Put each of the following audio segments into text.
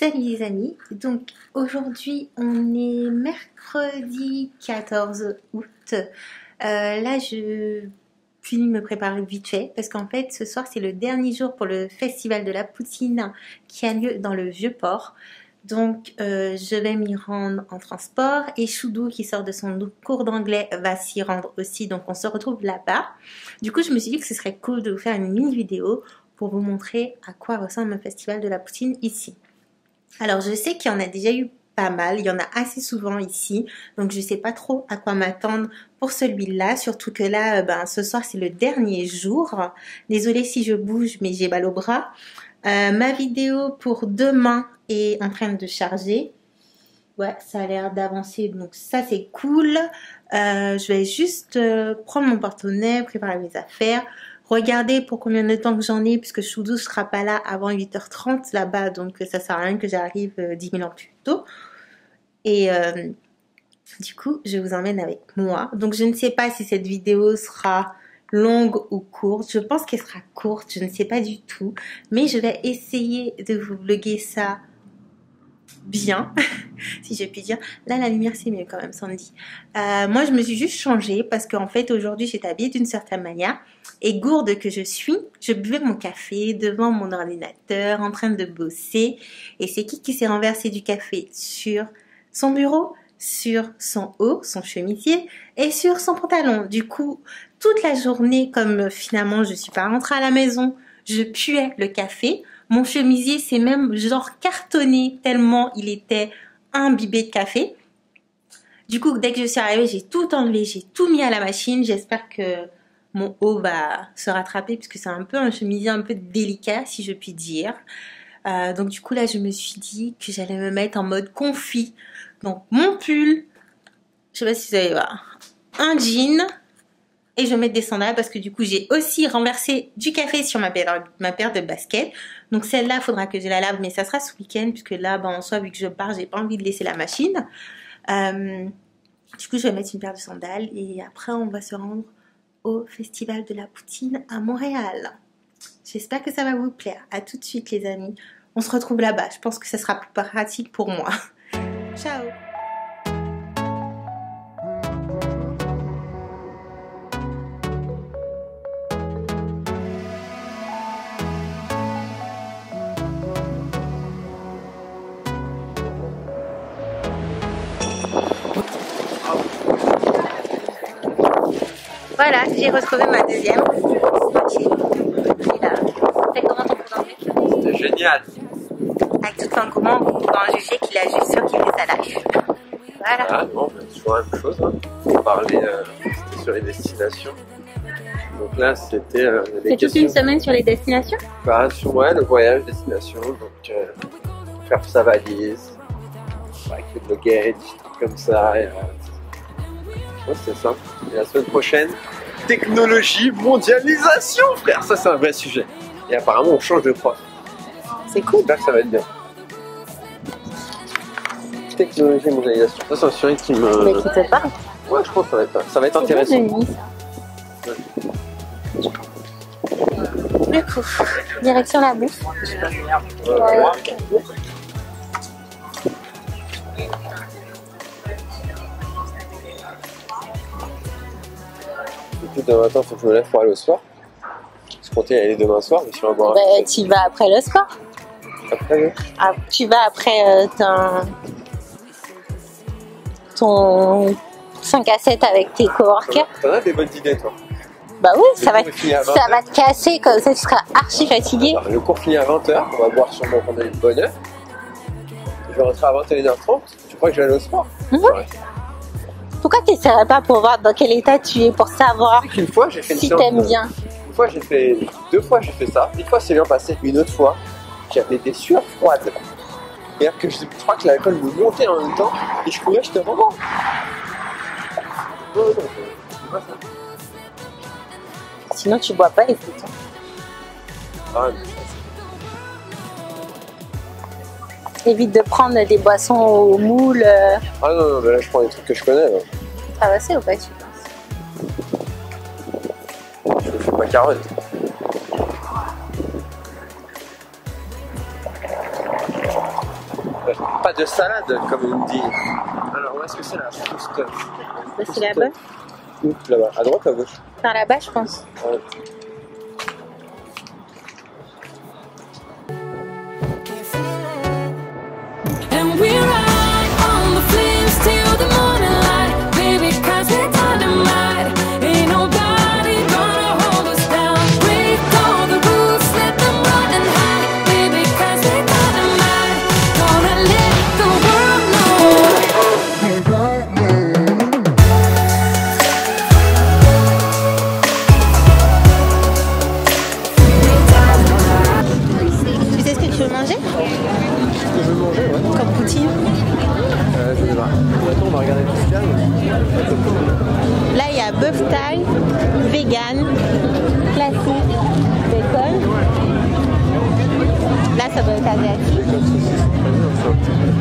Salut les amis, donc aujourd'hui on est mercredi 14 août. Là je finis de me préparer vite fait parce qu'en fait ce soir c'est le dernier jour pour le festival de la poutine qui a lieu dans le Vieux-Port. Donc je vais m'y rendre en transport et Choudou qui sort de son cours d'anglais va s'y rendre aussi, donc on se retrouve là-bas. Du coup je me suis dit que ce serait cool de vous faire une mini vidéo pour vous montrer à quoi ressemble un festival de la poutine ici. Alors je sais qu'il y en a déjà eu pas mal, il y en a assez souvent ici, donc je sais pas trop à quoi m'attendre pour celui-là, surtout que là, ce soir c'est le dernier jour. Désolée si je bouge, mais j'ai mal au bras. Ma vidéo pour demain est en train de charger. Ouais, ça a l'air d'avancer, donc ça c'est cool. Je vais juste prendre mon porte-monnaie, préparer mes affaires, regarder pour combien de temps que j'en ai, puisque Choudou ne sera pas là avant 8h30 là-bas, donc ça sert à rien que j'arrive 10 000 ans plus tôt. Et du coup, je vous emmène avec moi. Donc je ne sais pas si cette vidéo sera longue ou courte. Je pense qu'elle sera courte, je ne sais pas du tout. Mais je vais essayer de vous vlogger ça bien, si je puis dire. Là, la lumière, c'est mieux quand même, Sandy. Moi, je me suis juste changée parce qu'en fait, aujourd'hui, j'étais habillée d'une certaine manière. Et gourde que je suis, je buvais mon café devant mon ordinateur, en train de bosser. Et c'est qui s'est renversé du café sur son bureau, sur son haut, son chemisier et sur son pantalon. Du coup, toute la journée, comme finalement, je suis pas rentrée à la maison, je puais le café. Mon chemisier s'est même genre cartonné tellement il était imbibé de café. Du coup, dès que je suis arrivée, j'ai tout enlevé, j'ai tout mis à la machine. J'espère que mon haut va se rattraper puisque c'est un peu un chemisier un peu délicat, si je puis dire. Donc du coup, là, je me suis dit que j'allais me mettre en mode confit. Donc mon pull, je sais pas si vous allez voir, un jean. Et je vais mettre des sandales parce que du coup j'ai aussi renversé du café sur ma paire de baskets. Donc celle-là, il faudra que je la lave, mais ça sera ce week-end puisque là, en soi, vu que je pars, j'ai pas envie de laisser la machine. Du coup, je vais mettre une paire de sandales et après, on va se rendre au Festival de la Poutine à Montréal. J'espère que ça va vous plaire. À tout de suite, les amis. On se retrouve là-bas. Je pense que ça sera plus pratique pour moi. Ciao! Voilà, j'ai retrouvé ma deuxième moitié. Et là, c'est comment ton cours d'anglais? C'était génial. Avec tout un comment vous pouvez en juger qu'il a juste sûr qu'il fait sa life. Voilà. Ah bon, c'est toujours la même chose. Hein. On parlait sur les destinations. Donc là, c'était c'est toute une semaine sur les destinations? Bah, sur le voyage, destination. Donc, faire sa valise, avec le luggage, comme ça. Et, ouais, c'est ça. Et la semaine prochaine, technologie, mondialisation, frère. Ça, c'est un vrai sujet. Et apparemment, on change de prof. C'est cool. J'espère que ça va être bien. Technologie, mondialisation. Ça, c'est un sujet qui me... Mais qui te parle? Ouais, je pense que ça va être intéressant. Bon, ça. Du coup, direction la bouffe. Et puis demain matin, il faut que je me lève pour aller au sport. Je comptais y aller demain soir, mais si on va boire un Tu vas après le sport. après, oui. Ah, tu vas après ton 5 à 7 avec tes coworkers. T'en as des bonnes idées, toi. Bah oui, ça va finit à 20 te casser, comme ça tu seras archi fatigué. Alors, le cours finit à 20h, on va boire sûrement pendant une bonne heure. Je vais rentrer à 21h30. Tu crois que je vais aller au sport? Ouais. Pourquoi tu n'essaierais pas pour voir dans quel état tu es, pour savoir Une fois, j'ai fait une si séance t'aimes bien? Une fois, j'ai fait... 2 fois, j'ai fait ça. Une fois, c'est bien passé. Une autre fois, j'avais des sueurs froides. C'est-à-dire que je crois que l'alcool me montait en même temps et je courais, j'étais vraiment... Non, c'est pas ça. Sinon tu bois pas, écoute. Ah, Évite de prendre des boissons au moule. ah non, mais là, je prends des trucs que je connais. Là. Traverser ou pas, tu penses? Je fais ma carotte. Pas de salade, comme on dit. Alors, où est-ce que c'est la Fouste? C'est là-bas. Où? Là-bas. À droite ou à gauche? Par là-bas, je pense. Ouais. And we ride on the flames till the morning light, baby, 'cause we're dynamite. Ain't nobody gonna hold us down. Break all the rules, let them run and hide, baby, 'cause we're dynamite. Gonna let the world know. Tu sais ce que tu veux manger? Ce que je veux manger, ouais. Comme poutine. Je sais pas. Attends, on va regarder le fiscal. Là, il y a bœuf thaï, vegan, classique, bacon. Là, ça doit être asiatique.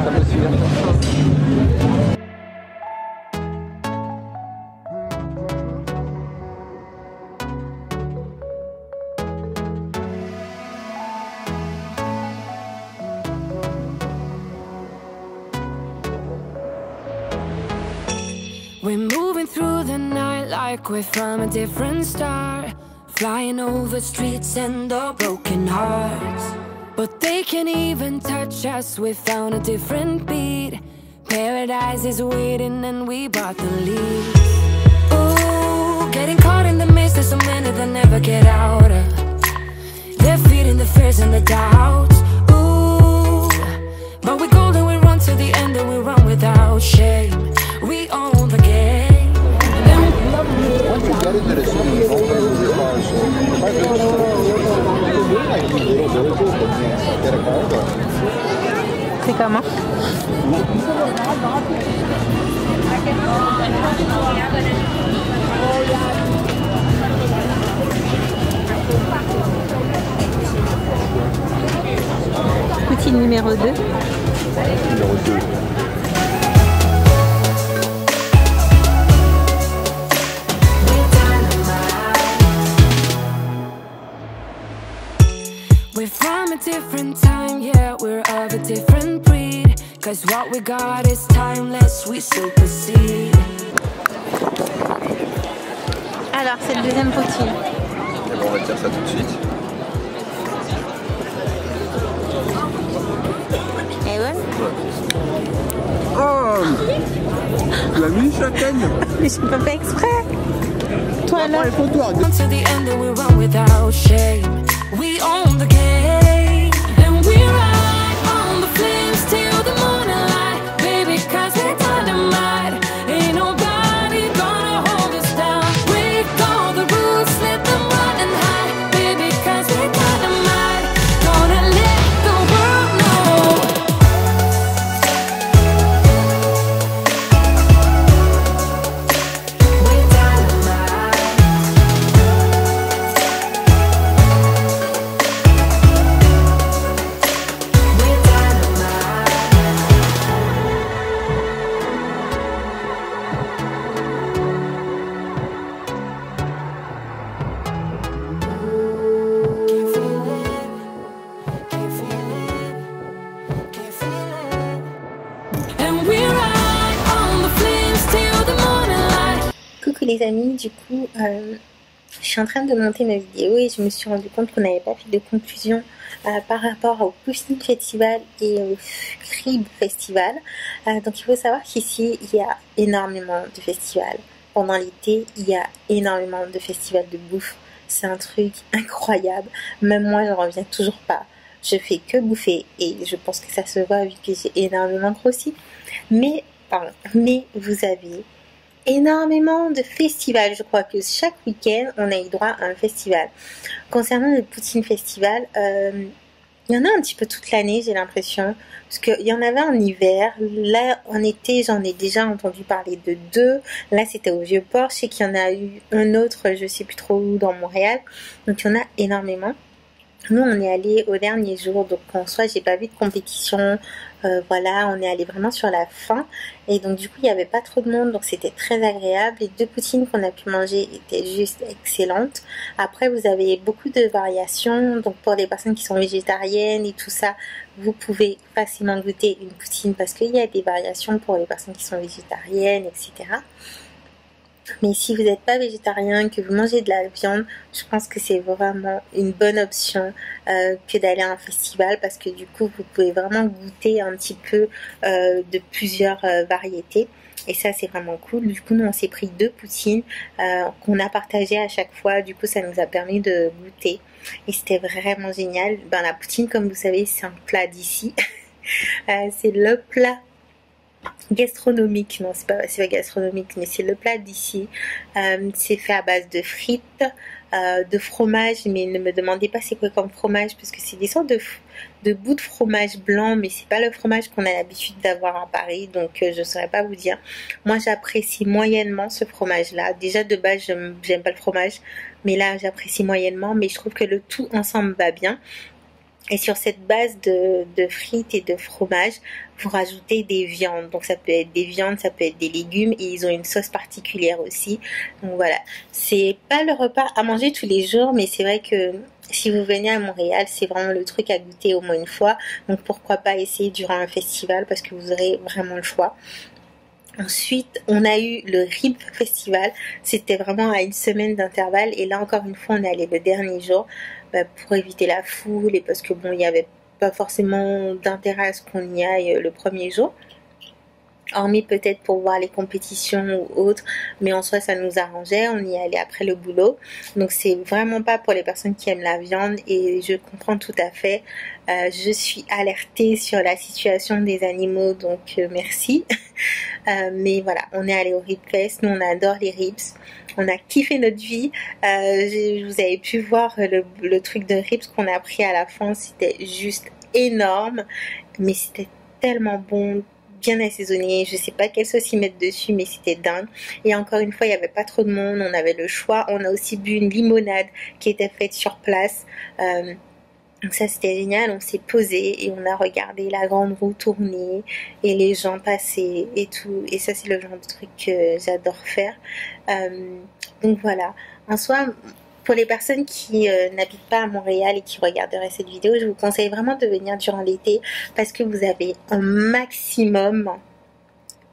Ça peut se finir comme ça. We're moving through the night like we're from a different star, flying over streets and the broken hearts. But they can't even touch us, we found a different beat. Paradise is waiting and we bought the lead. Ooh, getting caught in the maze, there's so many that never get out of. They're feeding the fears and the doubts. Ooh, but we're golden, we run to the end and we run without shame. We own the game. C'est comment? Poutine numéro 2. Numéro 2. We're from a different time, yeah, we're of a different breed. 'Cause what we got is timeless, we supersede. Alors, c'est le deuxième poutine. Et bon, on va te dire ça tout de suite. Et ouais. Oh, la mini châtaigne. Mais je ne fais pas exprès. Toi là. Until the end, and we run without shame. We own the game, and we ride on the flames till the morning light, baby, 'cause we're dynamite. Ain't nobody gonna hold us down. Break all the rules, let them run and hide, baby, 'cause we're dynamite. Gonna let the world know. We're dynamite. We're dynamite. Can't feel it. Can't feel it. Can't feel it. And we ride on the flames till the morning light. Coucou les amis, du coup, je suis en train de monter ma vidéo et je me suis rendu compte qu'on n'avait pas fait de conclusion par rapport au Poutine Festival et au Crib Festival. Donc il faut savoir qu'ici, il y a énormément de festivals. Pendant l'été, il y a énormément de festivals de bouffe. C'est un truc incroyable. Même moi, j'en reviens toujours pas. Je fais que bouffer et je pense que ça se voit vu que j'ai énormément grossi. Mais vous avez énormément de festivals. Je crois que chaque week-end, on a eu droit à un festival. Concernant le Poutine Festival, il y en a un petit peu toute l'année, j'ai l'impression. Parce qu'il y en avait en hiver. Là, en été, j'en ai déjà entendu parler de 2. Là, c'était au Vieux-Port. Je sais qu'il y en a eu un autre, je sais plus trop où, dans Montréal. Donc, il y en a énormément. Nous, on est allé au dernier jour, donc en soi, j'ai pas vu de compétition. Voilà, on est allé vraiment sur la fin. Et donc, du coup, il n'y avait pas trop de monde, donc c'était très agréable. Les 2 poutines qu'on a pu manger étaient juste excellentes. Après, vous avez beaucoup de variations. Donc, pour les personnes qui sont végétariennes et tout ça, vous pouvez facilement goûter une poutine parce qu'il y a des variations pour les personnes qui sont végétariennes, etc. Mais si vous n'êtes pas végétarien, que vous mangez de la viande, je pense que c'est vraiment une bonne option que d'aller à un festival parce que du coup, vous pouvez vraiment goûter un petit peu de plusieurs variétés. Et ça, c'est vraiment cool. Du coup, nous, on s'est pris 2 poutines qu'on a partagées à chaque fois. Du coup, ça nous a permis de goûter. Et c'était vraiment génial. Ben, la poutine, comme vous savez, c'est un plat d'ici. C'est le plat gastronomique, non c'est pas gastronomique, mais c'est le plat d'ici. C'est fait à base de frites, de fromage, mais ne me demandez pas c'est quoi comme fromage parce que c'est des sortes de bouts de fromage blanc, mais c'est pas le fromage qu'on a l'habitude d'avoir à Paris, donc je saurais pas vous dire. Moi j'apprécie moyennement ce fromage là. Déjà de base j'aime pas le fromage, mais là j'apprécie moyennement, mais je trouve que le tout ensemble va bien. Et sur cette base de frites et de fromage, vous rajoutez des viandes. Donc ça peut être des viandes, ça peut être des légumes et ils ont une sauce particulière aussi. Donc voilà, c'est pas le repas à manger tous les jours, mais c'est vrai que si vous venez à Montréal, c'est vraiment le truc à goûter au moins une fois. Donc pourquoi pas essayer durant un festival parce que vous aurez vraiment le choix. Ensuite, on a eu le RIB Festival. C'était vraiment à une semaine d'intervalle. Et là, encore une fois, on est allé le dernier jour pour éviter la foule et parce que bon, il n'y avait pas forcément d'intérêt à ce qu'on y aille le premier jour. Hormis peut-être pour voir les compétitions ou autres, mais en soi ça nous arrangeait, on y allait après le boulot. Donc c'est vraiment pas pour les personnes qui aiment la viande et je comprends tout à fait. Je suis alertée sur la situation des animaux, donc merci. Mais voilà, on est allé au Rib Fest, nous on adore les ribs. On a kiffé notre vie. Vous avez pu voir le truc de ribs qu'on a pris à la fin, c'était juste énorme, mais c'était tellement bon, bien assaisonné, je sais pas quelle sauce ils mettent dessus, mais c'était dingue. Et encore une fois, il n'y avait pas trop de monde, on avait le choix. On a aussi bu une limonade qui était faite sur place. Donc ça c'était génial, on s'est posé et on a regardé la grande roue tourner et les gens passer et tout. Et ça c'est le genre de truc que j'adore faire. Donc voilà, en soi, pour les personnes qui n'habitent pas à Montréal et qui regarderaient cette vidéo, je vous conseille vraiment de venir durant l'été parce que vous avez un maximum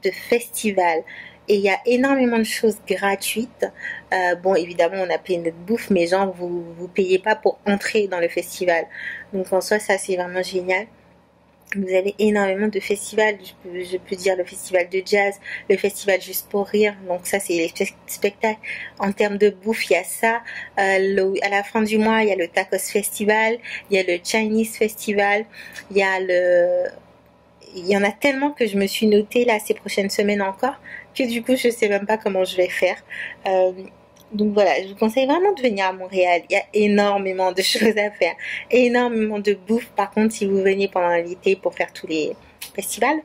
de festivals et il y a énormément de choses gratuites. Bon, évidemment, on a payé notre bouffe, mais genre, vous payez pas pour entrer dans le festival. Donc en soi, ça c'est vraiment génial. Vous avez énormément de festivals, je peux dire le festival de jazz, le festival juste pour rire, donc ça c'est les spectacles. En termes de bouffe, il y a ça. À la fin du mois, il y a le Tacos Festival, il y a le Chinese Festival, il y en a tellement que je me suis notée là ces prochaines semaines encore, que du coup je sais même pas comment je vais faire. Donc voilà, je vous conseille vraiment de venir à Montréal. Il y a énormément de choses à faire, énormément de bouffe. Par contre, si vous venez pendant l'été pour faire tous les festivals,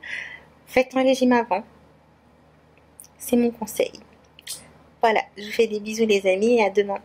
faites un régime avant. C'est mon conseil. Voilà, je vous fais des bisous les amis et à demain.